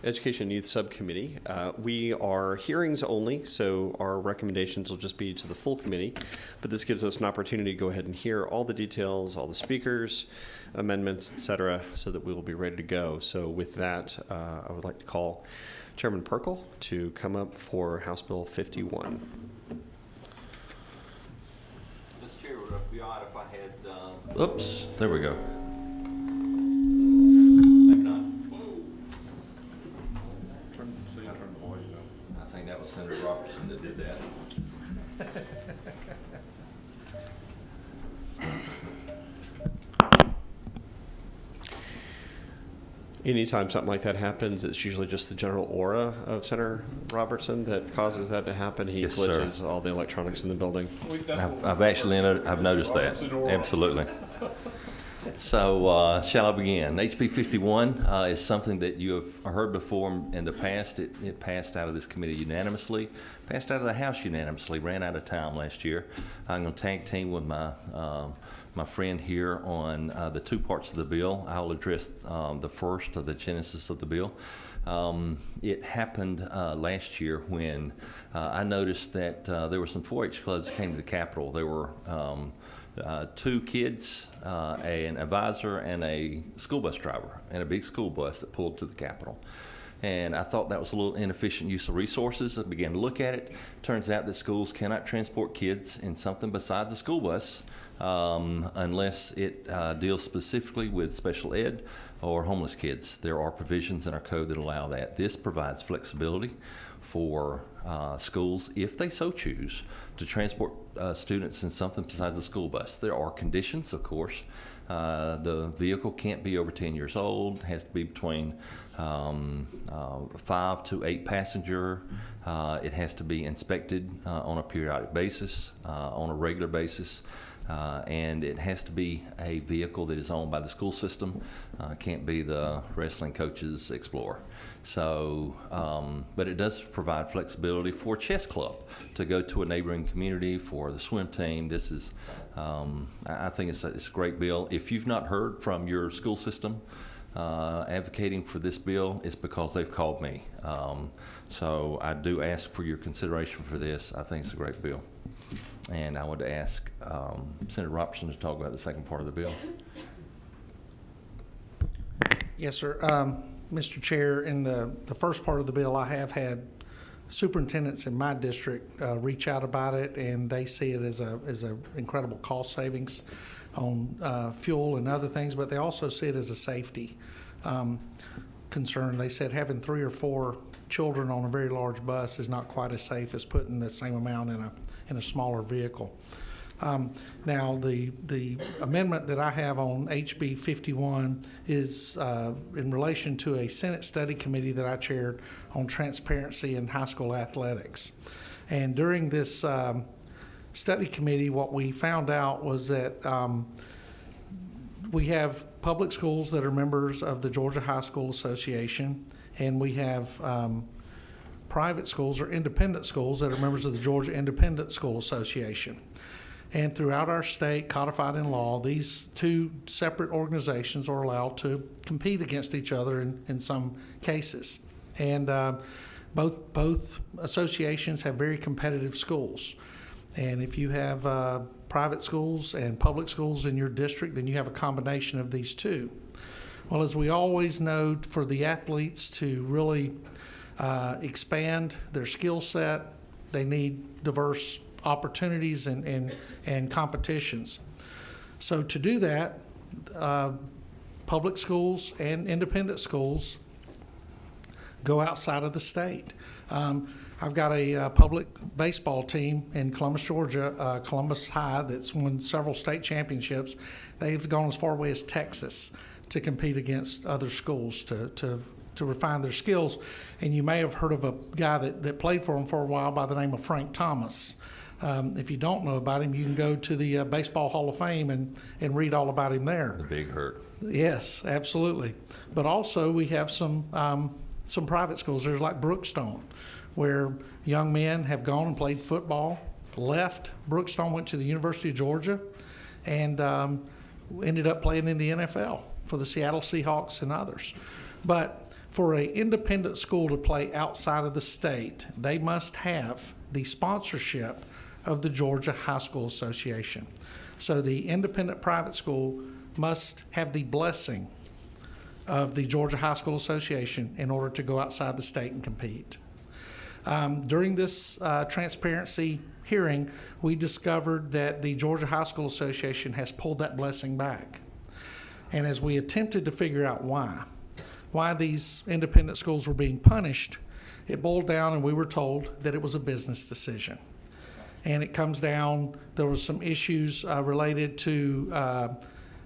Education and Youth Subcommittee. We are hearings only, so our recommendations will just be to the full committee, but this gives us an opportunity to go ahead and hear all the details, all the speakers, amendments, etc., so that we will be ready to go. So with that, I would like to call Chairman Perkle to come up for House Bill 51. Mr. Chair, would it be all right if I had... Oops, there we go. Maybe not. I think that was Senator Robertson that did that. Anytime something like that happens, it's usually just the general aura of Senator Robertson that causes that to happen. He Yes, glitches sir. all the electronics in the building. I've actually I've noticed that. Absolutely. So shall I begin? HB 51 is something that you have heard before in the past. It passed out of this committee unanimously, passed out of the House unanimously, ran out of time last year. I'm going to tag team with my friend here on the two parts of the bill. I'll address the first of the genesis of the bill. It happened last year when I noticed that there were some 4-H clubs that came to the Capitol. There were two kids, an advisor, and a school bus driver, and a big school bus that pulled to the Capitol. And I thought that was a little inefficient use of resources. I began to look at it. Turns out that schools cannot transport kids in something besides a school bus unless it deals specifically with special ed or homeless kids. There are provisions in our code that allow that. This provides flexibility for schools, if they so choose, to transport students in something besides a school bus. There are conditions, of course. The vehicle can't be over 10 years old, has to be between 5 to 8 passenger. It has to be inspected on a periodic basis, on a regular basis. And it has to be a vehicle that is owned by the school system. Can't be the wrestling coach's Explorer. So, but it does provide flexibility for a chess club to go to a neighboring community, for the swim team. This is, I think it's a great bill. If you've not heard from your school system advocating for this bill, it's because they've called me. So I do ask for your consideration for this. I think it's a great bill. And I would ask Senator Robertson to talk about the second part of the bill. Yes, sir. Mr. Chair, in the first part of the bill, I have had superintendents in my district reach out about it, and they see it as a incredible cost savings on fuel and other things, but they also see it as a safety concern. They said having 3 or 4 children on a very large bus is not quite as safe as putting the same amount in a smaller vehicle. Now, the amendment that I have on HB 51 is in relation to a Senate study committee that I chaired on transparency in high school athletics. And during this study committee, what we found out was that we have public schools that are members of the Georgia High School Association, and we have private schools or independent schools that are members of the Georgia Independent School Association. And throughout our state, codified in law, these two separate organizations are allowed to compete against each other in some cases. And both associations have very competitive schools. And if you have private schools and public schools in your district, then you have a combination of these two. Well, as we always know, for the athletes to really expand their skill set, they need diverse opportunities and competitions. So to do that, public schools and independent schools go outside of the state. I've got a public baseball team in Columbus, Georgia, Columbus High, that's won several state championships. They've gone as far away as Texas to compete against other schools to refine their skills. And you may have heard of a guy that played for them for a while by the name of Frank Thomas. If you don't know about him, you can go to the Baseball Hall of Fame and read all about him there. The Big Hurt. Yes, absolutely. But also we have some private schools. There's like Brookstone, where young men have gone and played football, left Brookstone, went to the University of Georgia, and ended up playing in the NFL for the Seattle Seahawks and others. But For an independent school to play outside of the state, they must have the sponsorship of the Georgia High School Association. So the independent private school must have the blessing of the Georgia High School Association in order to go outside the state and compete. During this transparency hearing, we discovered that the Georgia High School Association has pulled that blessing back. And as we attempted to figure out why these independent schools were being punished, it boiled down and we were told that it was a business decision. And it comes down, there was some issues related to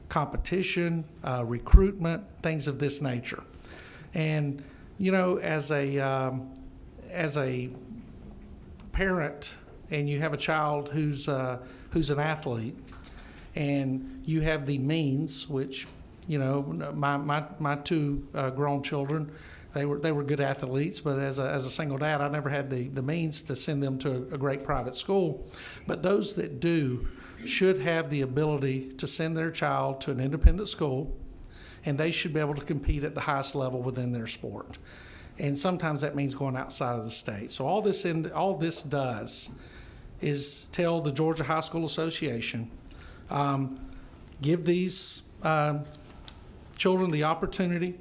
competition, recruitment, things of this nature. And, you know, as a parent and you have a child who's an athlete and you have the means, which, you know, my two grown children, they were good athletes, but as a single dad, I never had the means to send them to a great private school. But those that do should have the ability to send their child to an independent school, and they should be able to compete at the highest level within their sport. And sometimes that means going outside of the state. So all this does is tell the Georgia High School Association, give these children the opportunity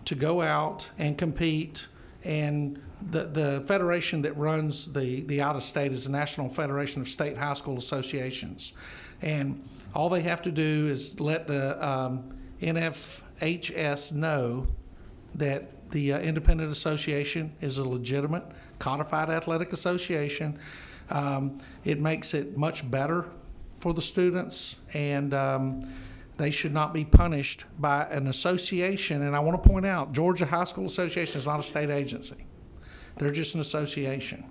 to go out and compete. And the federation that runs the out-of-state is the National Federation of State High School Associations. And all they have to do is let the NFHS know that the independent association is a legitimate, codified athletic association. It makes it much better for the students, and they should not be punished by an association. And I want to point out, Georgia High School Association is not a state agency. They're just an association.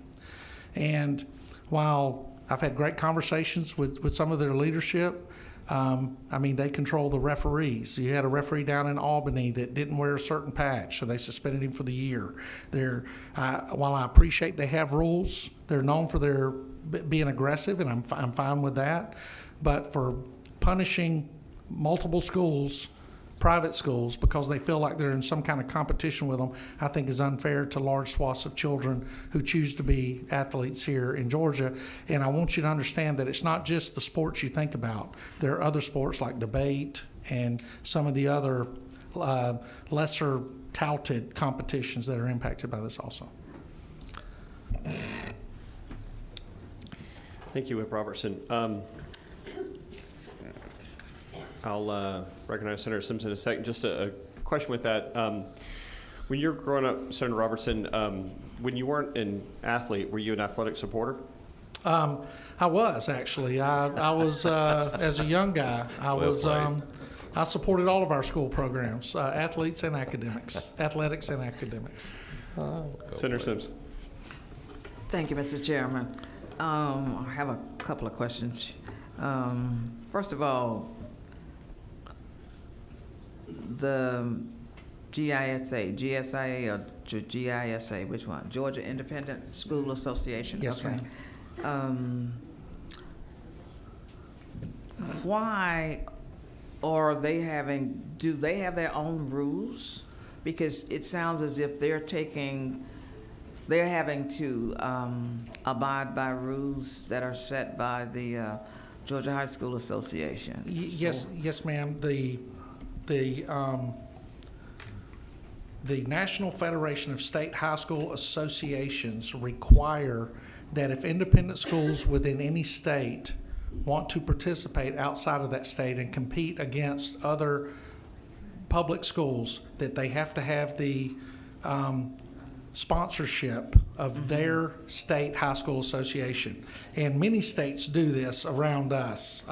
And while I've had great conversations with some of their leadership, I mean, they control the referees. You had a referee down in Albany that didn't wear a certain patch, so they suspended him for the year. While I appreciate they have rules, they're known for their being aggressive, and I'm fine with that. But for punishing multiple schools, private schools, because they feel like they're in some kind of competition with them, I think is unfair to large swaths of children who choose to be athletes here in Georgia. And I want you to understand that it's not just the sports you think about. There are other sports like debate and some of the other lesser touted competitions that are impacted by this also. Thank you, Whip Robertson. I'll recognize Senator Simpson in a second. Just a question with that. When you were growing up, Senator Robertson, when you weren't an athlete, were you an athletic supporter? I was actually. I was as a young guy. I supported all of our school programs, athletes and academics, athletics and academics. Senator Simpson. Thank you, Mr. Chairman. I have a couple of questions. First of all, the GSIA or GISA, which one? Georgia Independent School Association? Yes, okay. ma'am. Why are they do they have their own rules? Because it sounds as if they're having to abide by rules that are set by the Georgia High School Association. Yes, ma'am. The National Federation of State High School Associations require that if independent schools within any state want to participate outside of that state and compete against other public schools, that they have to have the sponsorship of their state high school association. And many states do this around us.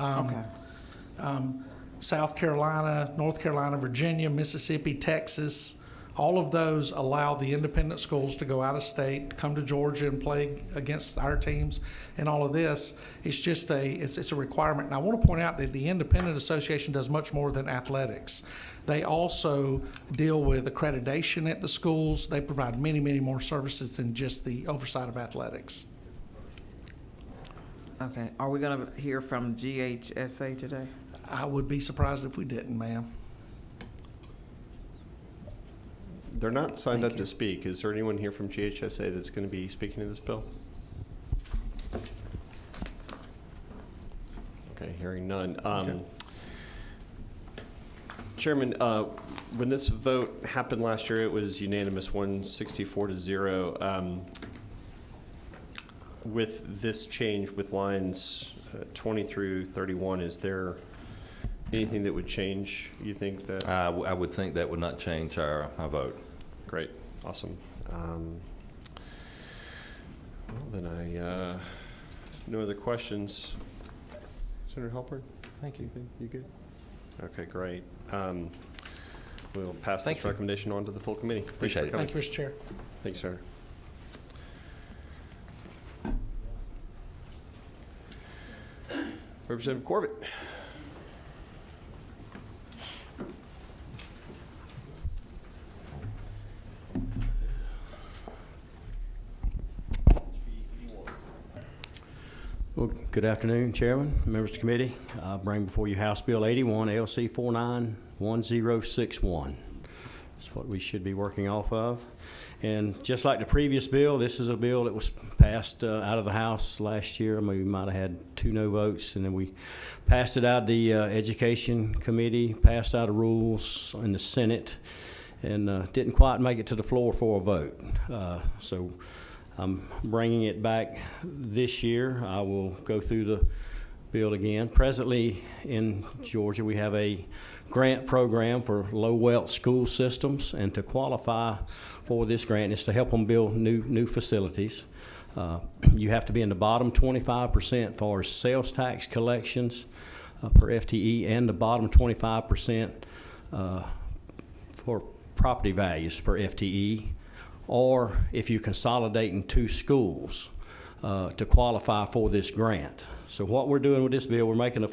South Carolina, North Carolina, Virginia, Mississippi, Texas, all of those allow the independent schools to go out of state, come to Georgia and play against our teams and all of this. It's just it's a requirement. And I want to point out that the Independent Association does much more than athletics. They also deal with accreditation at the schools. They provide many, many more services than just the oversight of athletics. Okay. Are we going to hear from GHSA today? I would be surprised if we didn't, ma'am. They're not signed Thank up you. to speak. Is there anyone here from GHSA that's going to be speaking to this bill? Okay, hearing none. Chairman, when this vote happened last year, it was unanimous, 164 to 0. With this change with lines 20 through 31, is there anything that would change, you think, that? I would think that would not change our vote. Great, awesome. Well, then no other questions. Senator Halpern? Thank you. You good? Okay, great. We'll pass Thank this you. recommendation on to the full committee. Thanks Appreciate for it. coming. Thank you, Mr. Chair. Thanks, sir. Representative Corbett. Well, good afternoon, Chairman, members of the committee. I bring before you House Bill 81, LC 491061. That's what we should be working off of. And just like the previous bill, this is a bill that was passed out of the House last year. I mean, we might have had 2 no votes, and then we passed it out of the Education Committee, passed out of rules in the Senate, and didn't quite make it to the floor for a vote. So I'm bringing it back this year. I will go through the bill again. Presently in Georgia, we have a grant program for low-wealth school systems, and to qualify for this grant is to help them build new facilities. You have to be in the bottom 25% for sales tax collections per FTE, and the bottom 25% for property values per FTE, or if you consolidate in 2 schools to qualify for this grant. So what we're doing with this bill, we're making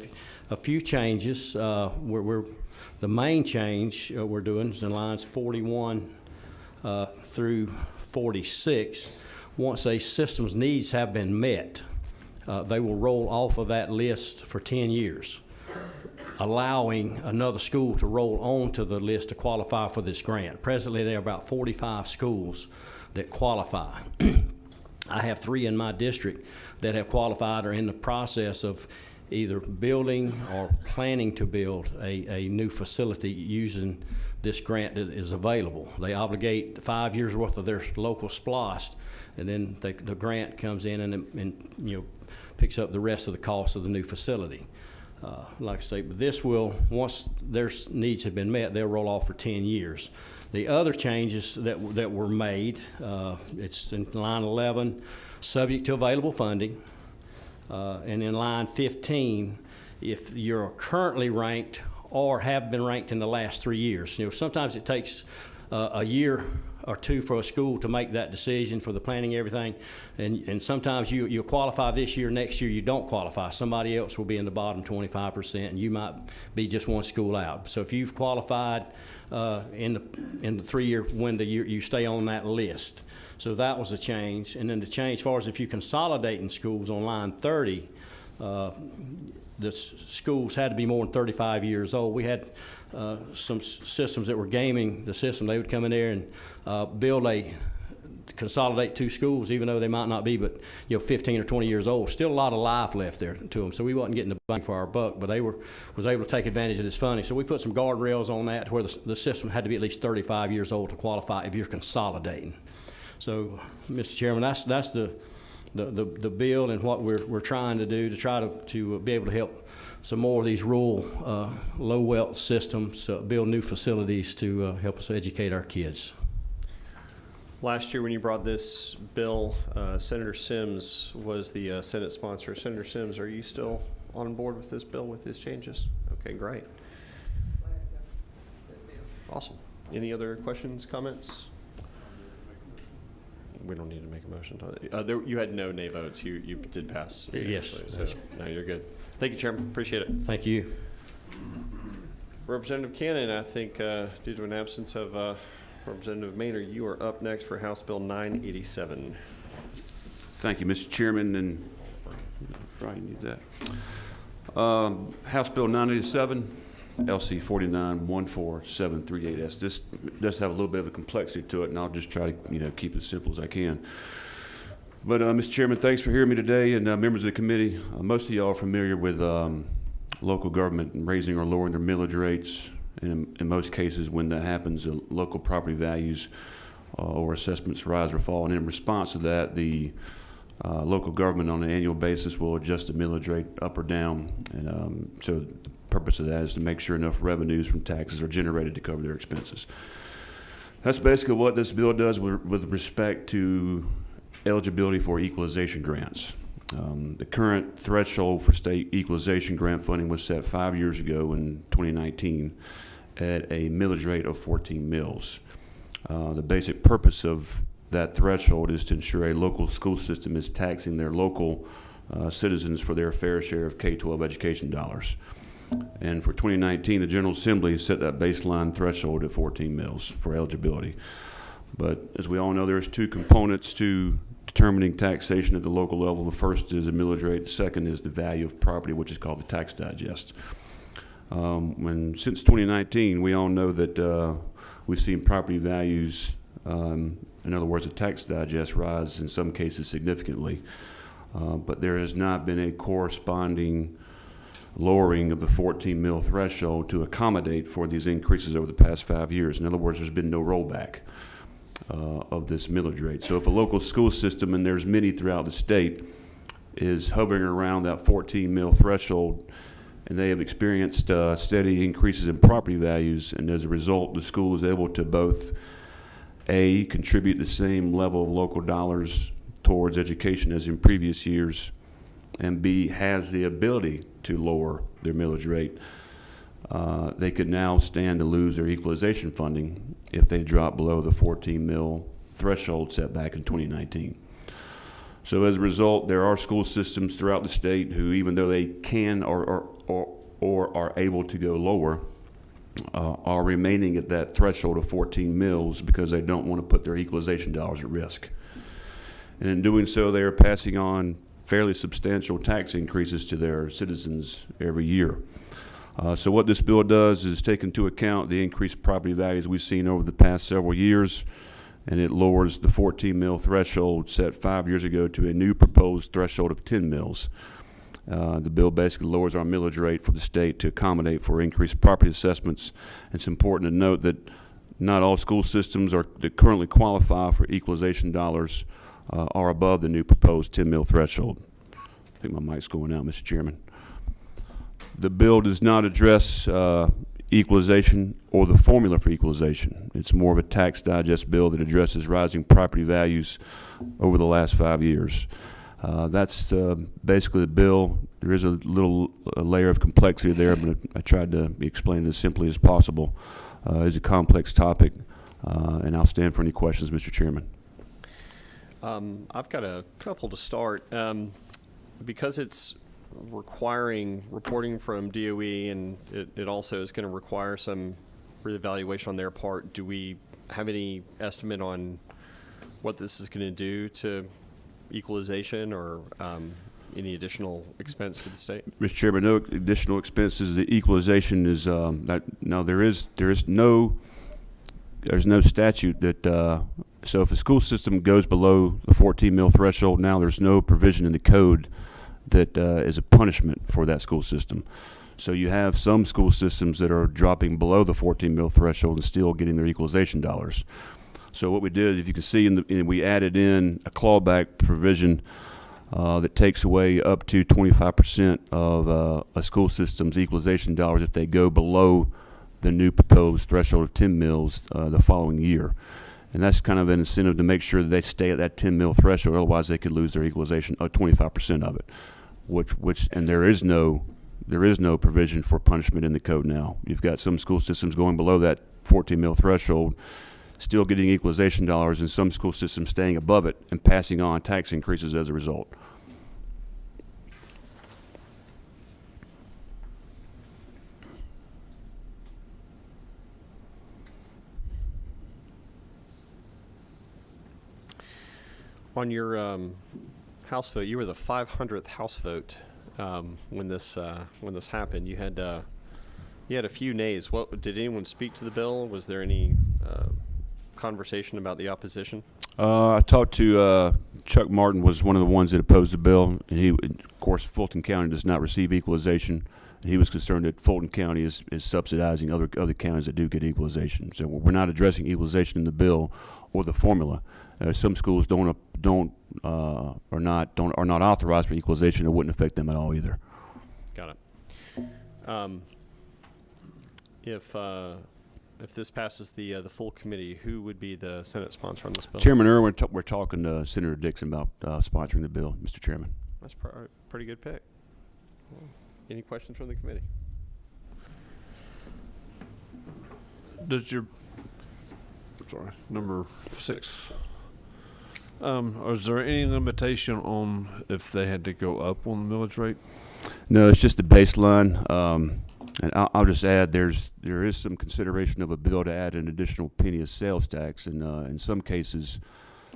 a few changes. The main change we're doing is in lines 41 through 46. Once a system's needs have been met, they will roll off of that list for 10 years, allowing another school to roll onto the list to qualify for this grant. Presently, there are about 45 schools that qualify. I have 3 in my district that have qualified or in the process of either building or planning to build a new facility using this grant that is available. They obligate 5 years worth of their local SPLOST, and then the grant comes in and picks up the rest of the cost of the new facility. Like I say, but this will, once their needs have been met, they'll roll off for 10 years. The other changes that were made, it's in line 11, subject to available funding. And in line 15, if you're currently ranked or have been ranked in the last 3 years. Sometimes it takes a year or 2 for a school to make that decision for the planning, everything. And sometimes you'll qualify this year, next year you don't qualify. Somebody else will be in the bottom 25%, and you might be just 1 school out. So if you've qualified in the 3-year window, you stay on that list. So that was a change. And then the change as far as if you consolidate in schools on line 30, the schools had to be more than 35 years old. We had some systems that were gaming the system. They would come in there and consolidate 2 schools, even though they might not be but 15 or 20 years old. Still a lot of life left there to them, so we wasn't getting the bang for our buck, but they was able to take advantage of this funding. So we put some guardrails on that to where the system had to be at least 35 years old to qualify if you're consolidating. So, Mr. Chairman, that's the bill and what we're trying to do to try to be able to help some more of these rural low wealth systems build new facilities to help us educate our kids. Last year when you brought this bill, Senator Sims was the Senate sponsor. Senator Sims, are you still on board with this bill with his changes? Okay, great. Awesome. Any other questions, comments? We don't need to make a motion. You had no nay votes. You did pass. Yes. So, no, you're good. Thank you, Chairman. Appreciate it. Thank you. Representative Cannon, I think due to an absence of Representative Maynard, you are up next for House Bill 987. Thank you, Mr. Chairman, and Brian, you need that. House Bill 987 LC 49-14738S. This does have a little bit of a complexity to it, and I'll just try to keep it as simple as I can. But Mr. Chairman, thanks for hearing me today, and members of the committee. Most of y'all are familiar with local government and raising or lowering their millage rates. And in most cases, when that happens, local property values or assessments rise or fall. And in response to that, the local government on an annual basis will adjust the millage rate up or down. And so the purpose of that is to make sure enough revenues from taxes are generated to cover their expenses. That's basically what this bill does with respect to eligibility for equalization grants. The current threshold for state equalization grant funding was set 5 years ago in 2019 at a millage rate of 14 mills. The basic purpose of that threshold is to ensure a local school system is taxing their local citizens for their fair share of K-12 education dollars. And for 2019, the General Assembly set that baseline threshold at 14 mills for eligibility. But as we all know, there's two components to determining taxation at the local level. The first is the millage rate. The second is the value of property, which is called the tax digest. Since 2019, we all know that we've seen property values, in other words, the tax digest, rise in some cases significantly. But there has not been a corresponding lowering of the 14 mil threshold to accommodate for these increases over the past 5 years. In other words, there's been no rollback of this millage rate. So if a local school system, and there's many throughout the state, is hovering around that 14 mil threshold, and they have experienced steady increases in property values, and as a result, the school is able to both A, contribute the same level of local dollars towards education as in previous years, and B, has the ability to lower their millage rate, they could now stand to lose their equalization funding if they drop below the 14 mil threshold set back in 2019. So as a result, there are school systems throughout the state who, even though they can or are able to go lower, are remaining at that threshold of 14 mils because they don't want to put their equalization dollars at risk. And in doing so, they are passing on fairly substantial tax increases to their citizens every year. So what this bill does is take into account the increased property values we've seen over the past several years, and it lowers the 14 mil threshold set 5 years ago to a new proposed threshold of 10 mils. The bill basically lowers our millage rate for the state to accommodate for increased property assessments. It's important to note that not all school systems that currently qualify for equalization dollars are above the new proposed 10 mil threshold. I think my mic's going out, Mr. Chairman. The bill does not address equalization or the formula for equalization. It's more of a tax digest bill that addresses rising property values over the last 5 years. That's basically the bill. There is a layer of complexity there, but I tried to explain it as simply as possible. It's a complex topic, and I'll stand for any questions, Mr. Chairman. I've got a couple to start. Because it's requiring reporting from DOE, and it also is going to require some reevaluation on their part, do we have any estimate on what this is going to do to equalization or any additional expense to the state? Mr. Chairman, no additional expenses. The equalization is there's no statute that so if a school system goes below the 14 mil threshold, now there's no provision in the code that is a punishment for that school system. So you have some school systems that are dropping below the 14 mil threshold and still getting their equalization dollars. So what we did, if you can see, we added in a clawback provision that takes away up to 25% of a school system's equalization dollars if they go below the new proposed threshold of 10 mils the following year. And that's kind of an incentive to make sure that they stay at that 10 mil threshold. Otherwise, they could lose their equalization, 25% of it. And there is no provision for punishment in the code now. You've got some school systems going below that 14 mil threshold, still getting equalization dollars, and some school systems staying above it and passing on tax increases as a result. On your House vote, you were the 500th House vote when this happened. You had You had a few nays. What did anyone speak to the bill? Was there any conversation about the opposition? I talked to Chuck Martin, was one of the ones that opposed the bill, and he, of course, Fulton County does not receive equalization. He was concerned that Fulton County is subsidizing other counties that do get equalization. So we're not addressing equalization in the bill or the formula. Some schools are not authorized for equalization. It wouldn't affect them at all either. Got it. If this passes the full committee, who would be the Senate sponsor on this bill? Chairman Irwin, we're talking to Senator Dixon about sponsoring the bill, Mr. Chairman. That's a pretty good pick. Any questions from the committee? Does your, sorry, number 6, is there any limitation on if they had to go up on the millage rate? No, it's just the baseline. And I'll just add, there is some consideration of a bill to add an additional penny of sales tax. And in some cases,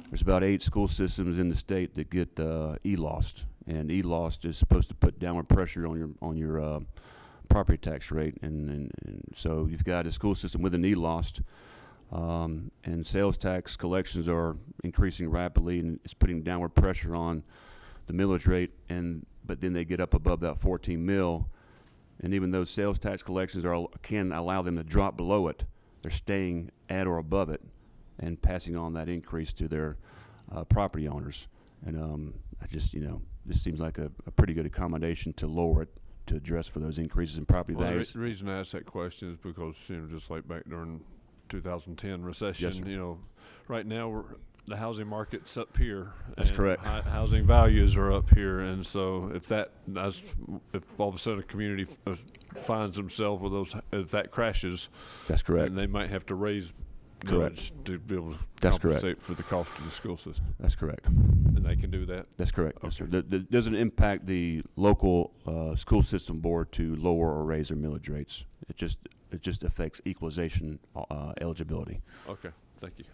there's about 8 school systems in the state that get e-lost. And e-lost is supposed to put downward pressure on your property tax rate. And so you've got a school system with an e-lost. And sales tax collections are increasing rapidly, and it's putting downward pressure on the millage rate. But then they get up above that 14 mil, and even though sales tax collections can allow them to drop below it, they're staying at or above it and passing on that increase to their property owners. And I just, this seems like a pretty good accommodation to lower it to address for those increases in property values. The reason I asked that question is because, just like back during 2010 recession, Yes, sir. Right now the housing market's up here. That's and correct. Housing values are up here, and so if all of a sudden a community finds themselves with those, if that crashes, That's correct. and they might have to raise Correct. millage to be able to That's correct. compensate for the cost of the school system, That's correct. and they can do that. That's correct. Yes, sir. Okay. That doesn't impact the local school system board to lower or raise their millage rates. It just affects equalization eligibility. Okay, thank you.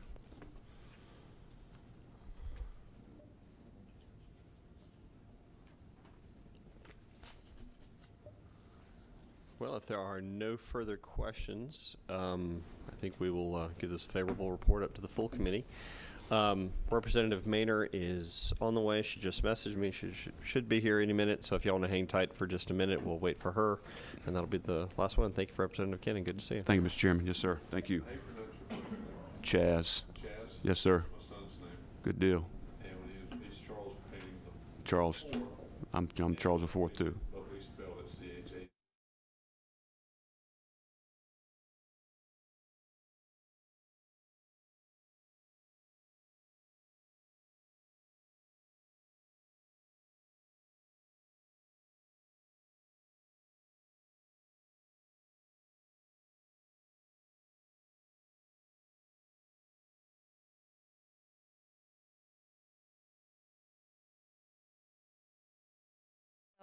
Well, if there are no further questions, I think we will give this favorable report up to the full committee. Representative Maynor is on the way. She just messaged me. She should be here any minute. So if y'all want to hang tight for just a minute, we'll wait for her. And that'll be the last one. Thank you, Representative Kennan. Good to see you. Thank you, Mr. Chairman. Yes, sir. Thank you. Chaz. Yes, sir. My son's name, Good deal. and he's Charles Painting, Charles. I'm Charles IV too. but we spelled it C-H-A.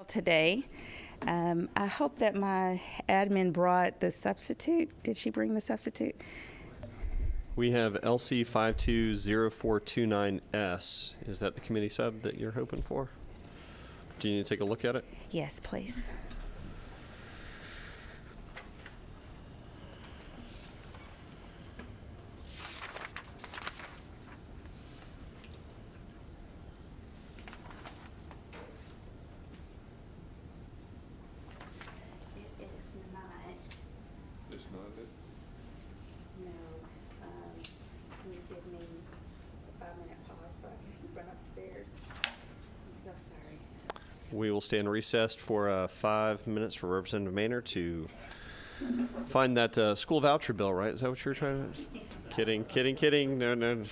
Today. I hope that my admin brought the substitute. Did she bring the substitute? We have LC 520429S. Is that the committee sub that you're hoping for? Do you need to take a look at it? Yes, please. It's not it? No. Can you give me a 5-minute pause so I can run upstairs? I'm so sorry. We will stand recessed for 5 minutes for Representative Maynor to find that school voucher bill, right? Is that what you're trying to? Kidding. No.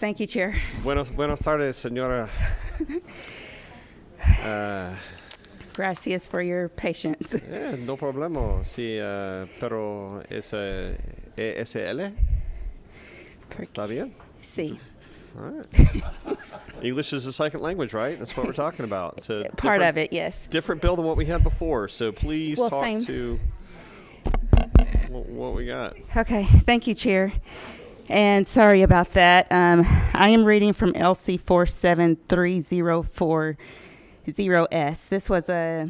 Thank you, Chair. Buenos tardes, señora. Gracias for your patience. No problema. Sí, pero es ESL. ¿Está bien? Sí. All right. English is a second language, right? That's what we're talking about. It's a Part different- of it, yes. Different bill than what we had before. So please Well, talk same. to what we got. Okay, thank you, Chair. And sorry about that. I am reading from LC 473040S. This was a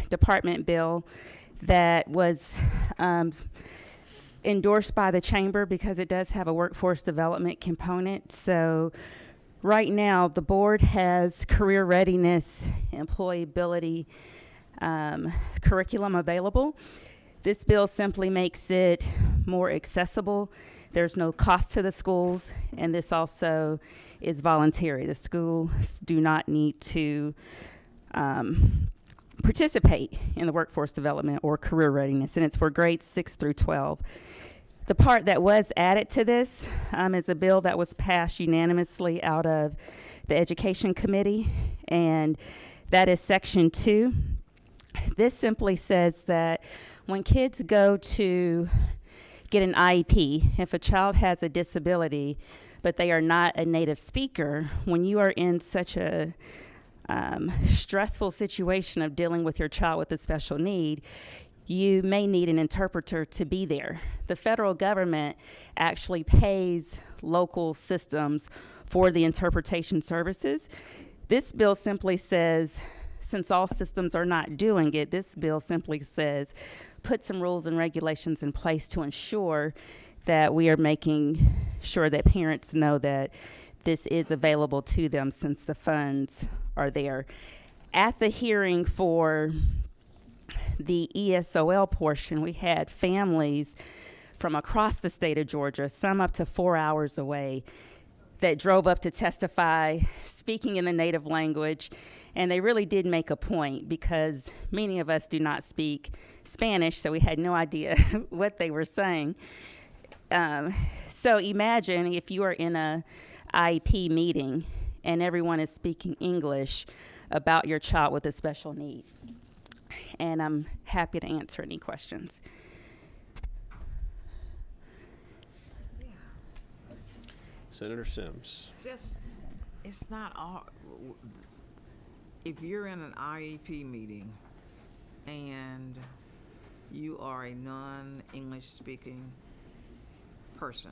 department bill that was endorsed by the chamber because it does have a workforce development component. So right now, the board has career readiness, employability curriculum available. This bill simply makes it more accessible. There's no cost to the schools, and this also is voluntary. The schools do not need to participate in the workforce development or career readiness, and it's for grades 6 through 12. The part that was added to this is a bill that was passed unanimously out of the Education Committee, and that is Section 2. This simply says that when kids go to get an IEP, if a child has a disability, but they are not a native speaker, when you are in such a stressful situation of dealing with your child with a special need, you may need an interpreter to be there. The federal government actually pays local systems for the interpretation services. This bill simply says, since all systems are not doing it, this bill simply says, put some rules and regulations in place to ensure that we are making sure that parents know that this is available to them since the funds are there. At the hearing for the ESOL portion, we had families from across the state of Georgia, some up to 4 hours away, that drove up to testify, speaking in the native language. And they really did make a point because many of us do not speak Spanish, so we had no idea what they were saying. So imagine if you are in a IEP meeting and everyone is speaking English about your child with a special need. And I'm happy to answer any questions. Senator Sims. It's not all, if you're in an IEP meeting and you are a non-English speaking person,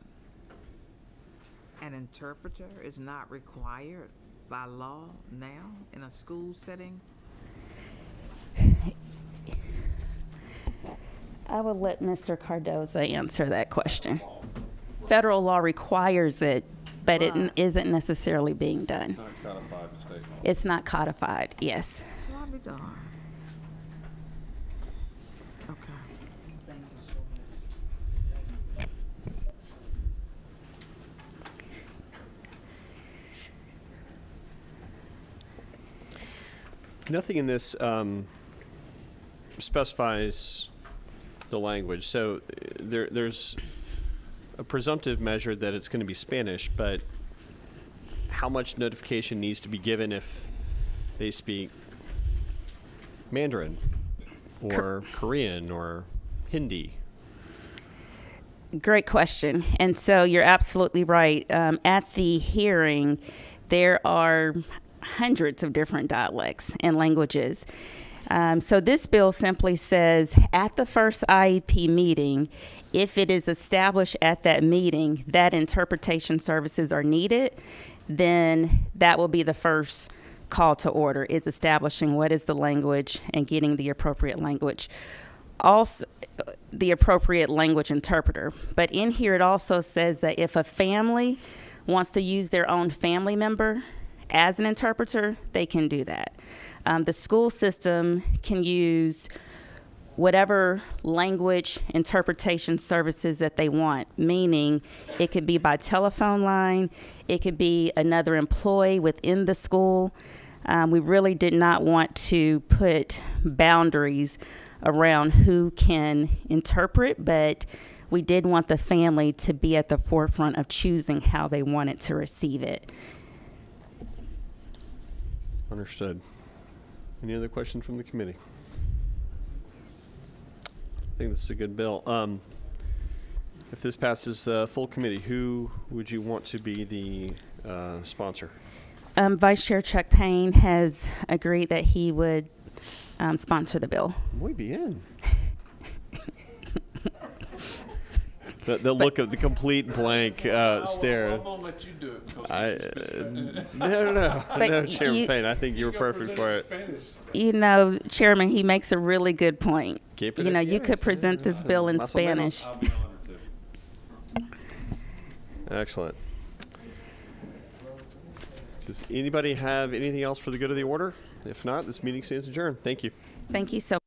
an interpreter is not required by law now in a school setting? I will let Mr. Cardoza answer that question. Federal law requires it, but it isn't necessarily being done. Not codified in state law. It's not codified, yes. I'll be darned. Okay. Thank you so much. Nothing in this specifies the language. So there's a presumptive measure that it's going to be Spanish, but how much notification needs to be given if they speak Mandarin or Korean or Hindi? Great question. And so you're absolutely right. At the hearing, there are hundreds of different dialects and languages. So this bill simply says at the first IEP meeting, if it is established at that meeting that interpretation services are needed, then that will be the first call to order, is establishing what is the language and getting the appropriate language. Also, the appropriate language interpreter. But in here it also says that if a family wants to use their own family member as an interpreter, they can do that. The school system can use whatever language interpretation services that they want, meaning it could be by telephone line, it could be another employee within the school. We really did not want to put boundaries around who can interpret, but we did want the family to be at the forefront of choosing how they wanted to receive it. Understood. Any other questions from the committee? I think this is a good bill. If this passes full committee, who would you want to be the sponsor? Vice Chair Chuck Payne has agreed that he would sponsor the bill. Muy bien. The look of the complete blank stare. I'm gonna let you do it. 'Cause No, But Chairman you- Payne. I think you were go perfect present for in it. Spanish. You know, Chairman, he makes a really good point. Keep it You know, if you you could present this bill in Más o menos. Spanish. I'll be honored to. Excellent. Does anybody have anything else for the good of the order? If not, this meeting stands adjourned. Thank you. Thank you so